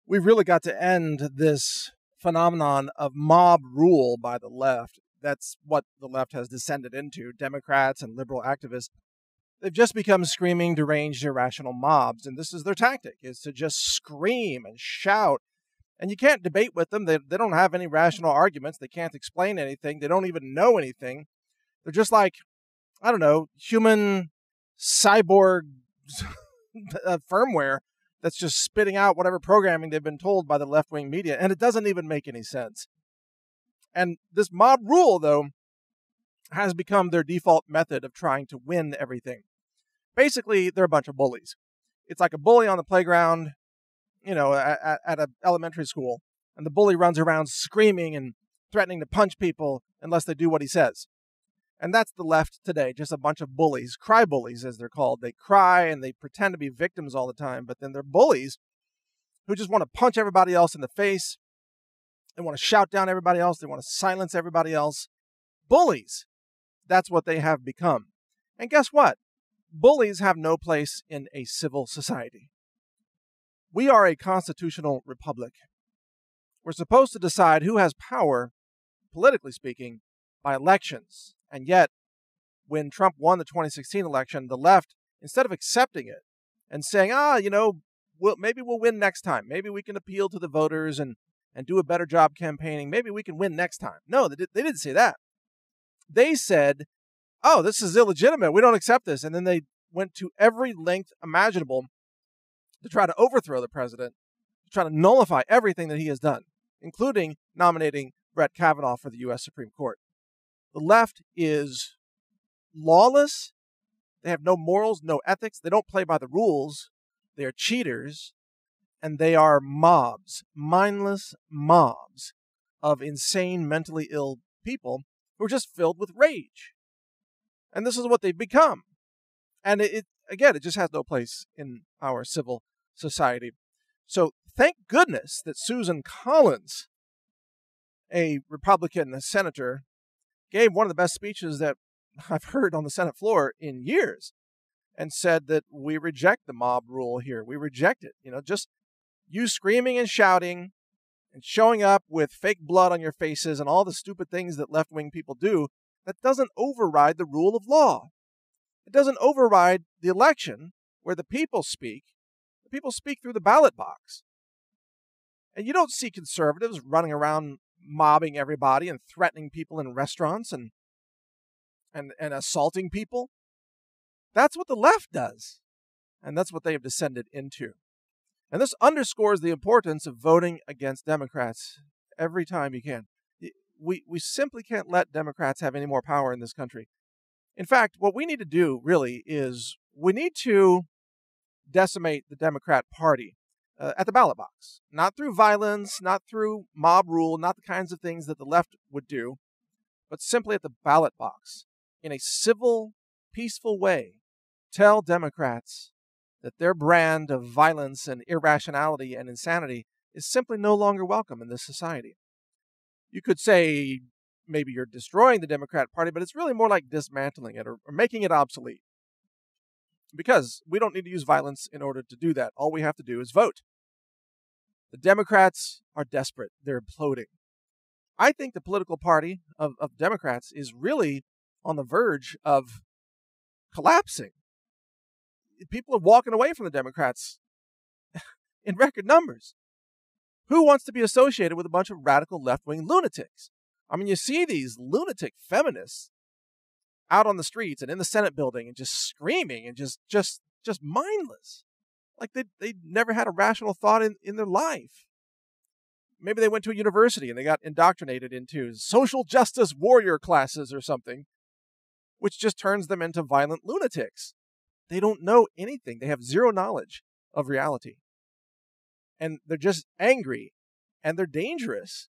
We've really got to end this phenomenon of mob rule by the left. That's what the left has descended into. Democrats and liberal activists, they've just become screaming, deranged, irrational mobs. And this is their tactic, is to just scream and shout. And you can't debate with them. They don't have any rational arguments. They can't explain anything. They don't even know anything. They're just like, I don't know, human cyborg firmware that's just spitting out whatever programming they've been told by the left-wing media. And it doesn't even make any sense. And this mob rule, though, has become their default method of trying to win everything. Basically, they're a bunch of bullies. It's like a bully on the playground, at an elementary school. And the bully runs around screaming and threatening to punch people unless they do what he says. And that's the left today, just a bunch of bullies, cry bullies as they're called. They cry and they pretend to be victims all the time, but then they're bullies who just want to punch everybody else in the face. They want to shout down everybody else. They want to silence everybody else. Bullies. That's what they have become. And guess what? Bullies have no place in a civil society. We are a constitutional republic. We're supposed to decide who has power, politically speaking, by elections. And yet, when Trump won the 2016 election, the left, instead of accepting it and saying, maybe we'll win next time. Maybe we can appeal to the voters and do a better job campaigning. Maybe we can win next time. No, they didn't say that. They said, oh, this is illegitimate. We don't accept this. And then they went to every length imaginable to try to overthrow the president, to try to nullify everything that he has done, including nominating Brett Kavanaugh for the U.S. Supreme Court. The left is lawless. They have no morals, no ethics. They don't play by the rules. They are cheaters. And they are mobs, mindless mobs of insane, mentally ill people who are just filled with rage. And this is what they've become. And it just has no place in our civil society. So thank goodness that Susan Collins, a Republican senator, gave one of the best speeches that I've heard on the Senate floor in years and said that we reject the mob rule here. We reject it. Just you screaming and shouting and showing up with fake blood on your faces and all the stupid things that left-wing people do, that doesn't override the rule of law. It doesn't override the election where the people speak. The people speak through the ballot box. And you don't see conservatives running around mobbing everybody and threatening people in restaurants and assaulting people. That's what the left does. And that's what they have descended into. And this underscores the importance of voting against Democrats every time you can. We simply can't let Democrats have any more power in this country. In fact, what we need to do really is we need to decimate the Democrat Party at the ballot box. Not through violence, not through mob rule, not the kinds of things that the left would do, but simply at the ballot box. In a civil, peaceful way, tell Democrats that their brand of violence and irrationality and insanity is simply no longer welcome in this society. You could say maybe you're destroying the Democrat Party, but it's really more like dismantling it or making it obsolete. Because we don't need to use violence in order to do that. All we have to do is vote. The Democrats are desperate. They're imploding. I think the political party of Democrats is really on the verge of collapsing. People are walking away from the Democrats in record numbers. Who wants to be associated with a bunch of radical left-wing lunatics? I mean, you see these lunatic feminists out on the streets and in the Senate building and just screaming and just mindless. Like they never had a rational thought in their life. Maybe they went to a university and they got indoctrinated into social justice warrior classes or something, which just turns them into violent lunatics. They don't know anything. They have zero knowledge of reality. And they're just angry, and they're dangerous,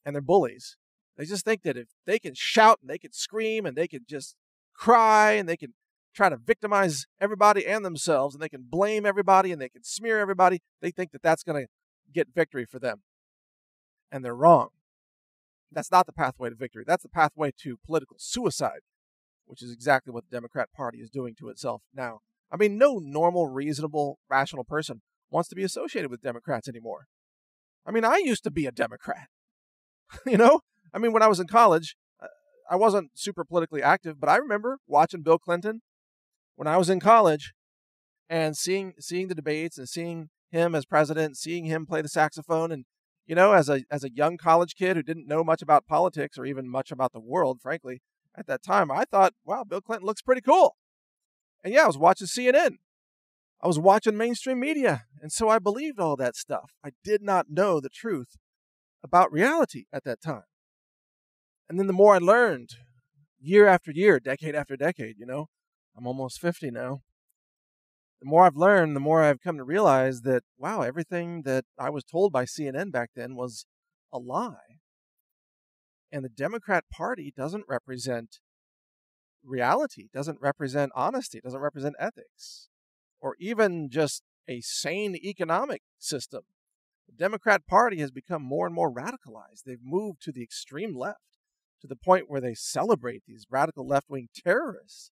and they're bullies. They just think that if they can shout and they can scream and they can just cry and they can try to victimize everybody and themselves and they can blame everybody and they can smear everybody, they think that that's going to get victory for them. And they're wrong. That's not the pathway to victory. That's the pathway to political suicide, which is exactly what the Democrat Party is doing to itself now. I mean, no normal, reasonable, rational person wants to be associated with Democrats anymore. I mean, I used to be a Democrat. You know? I mean, when I was in college, I wasn't super politically active, but I remember watching Bill Clinton when I was in college and seeing the debates and seeing him as president, seeing him play the saxophone. And, you know, as a young college kid who didn't know much about politics or even much about the world, frankly, at that time, I thought, wow, Bill Clinton looks pretty cool. And yeah, I was watching CNN. I was watching mainstream media. And so I believed all that stuff. I did not know the truth about reality at that time. And then the more I learned, year after year, decade after decade, you know, I'm almost 50 now. The more I've learned, the more I've come to realize that, wow, everything that I was told by CNN back then was a lie. And the Democrat Party doesn't represent reality, doesn't represent honesty, doesn't represent ethics, or even just a sane economic system. The Democrat Party has become more and more radicalized. They've moved to the extreme left, to the point where they celebrate these radical left-wing terrorists.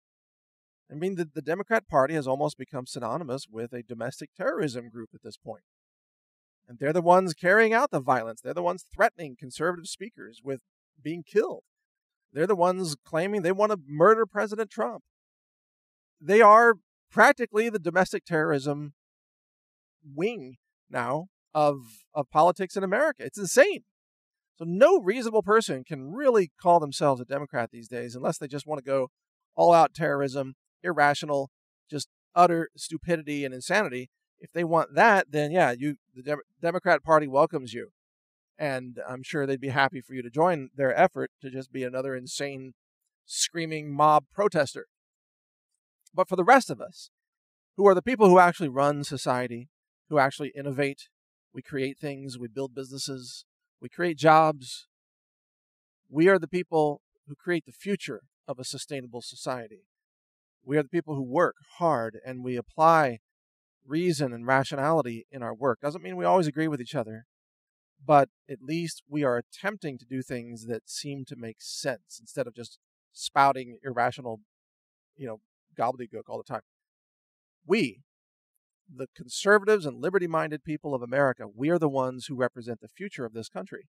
I mean, the Democrat Party has almost become synonymous with a domestic terrorism group at this point. And they're the ones carrying out the violence. They're the ones threatening conservative speakers with being killed. They're the ones claiming they want to murder President Trump. They are practically the domestic terrorism wing now of politics in America. It's insane. So no reasonable person can really call themselves a Democrat these days unless they just want to go all-out terrorism, irrational, just utter stupidity and insanity. If they want that, then yeah, the Democrat Party welcomes you. And I'm sure they'd be happy for you to join their effort to just be another insane, screaming mob protester. But for the rest of us, who are the people who actually run society, who actually innovate, we create things, we build businesses, we create jobs, we are the people who create the future of a sustainable society. We are the people who work hard and we apply reason and rationality in our work. Doesn't mean we always agree with each other, but at least we are attempting to do things that seem to make sense instead of just spouting irrational, gobbledygook all the time. We, the conservatives and liberty-minded people of America, we are the ones who represent the future of this country.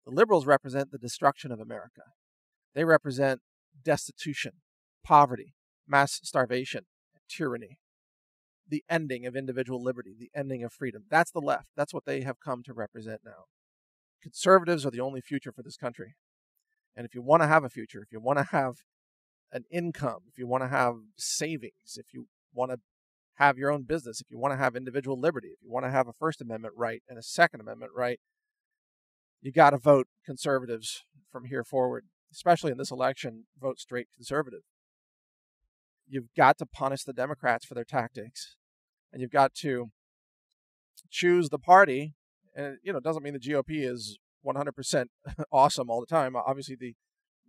The liberals represent the destruction of America. They represent destitution, poverty, mass starvation, tyranny, the ending of individual liberty, the ending of freedom. That's the left. That's what they have come to represent now. Conservatives are the only future for this country. And if you want to have a future, if you want to have an income, if you want to have savings, if you want to have your own business, if you want to have individual liberty, if you want to have a First Amendment right and a Second Amendment right, you got to vote conservatives from here forward, especially in this election, vote straight conservative. You've got to punish the Democrats for their tactics, and you've got to choose the party. And it doesn't mean the GOP is 100% awesome all the time. Obviously,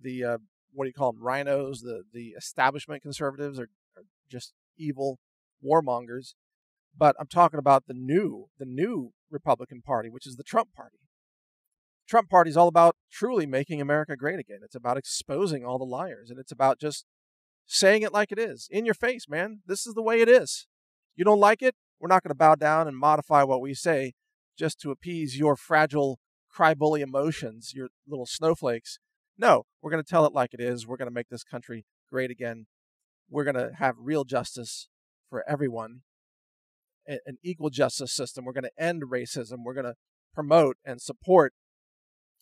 the what do you call them, rhinos, the establishment conservatives are just evil warmongers. But I'm talking about the new Republican Party, which is the Trump Party. Trump Party is all about truly making America great again. It's about exposing all the liars, and it's about just saying it like it is. In your face, man. This is the way it is. You don't like it? We're not going to bow down and modify what we say just to appease your fragile cry-bully emotions, your little snowflakes. No, we're going to tell it like it is. We're going to make this country great again. We're going to have real justice for everyone, an equal justice system. We're going to end racism. We're going to promote and support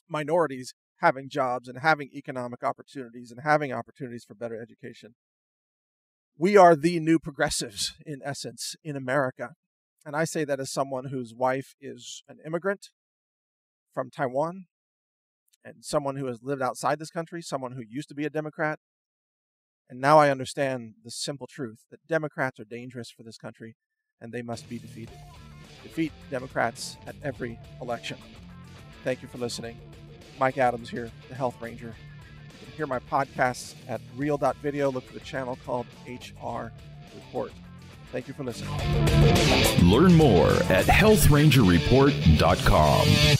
minorities having jobs and having economic opportunities and having opportunities for better education. We are the new progressives, in essence, in America. And I say that as someone whose wife is an immigrant from Taiwan, and someone who has lived outside this country, someone who used to be a Democrat. And now I understand the simple truth that Democrats are dangerous for this country, and they must be defeated. Defeat Democrats at every election. Thank you for listening. Mike Adams here, the Health Ranger. You can hear my podcasts at real.video. Look for the channel called HR Report. Thank you for listening. Learn more at healthrangerreport.com.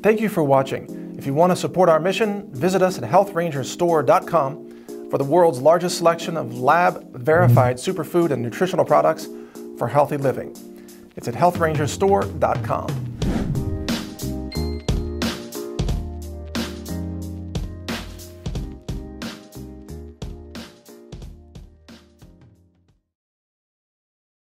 Thank you for watching. If you want to support our mission, visit us at healthrangerstore.com for the world's largest selection of lab-verified superfood and nutritional products, for healthy living. It's at healthrangerstore.com.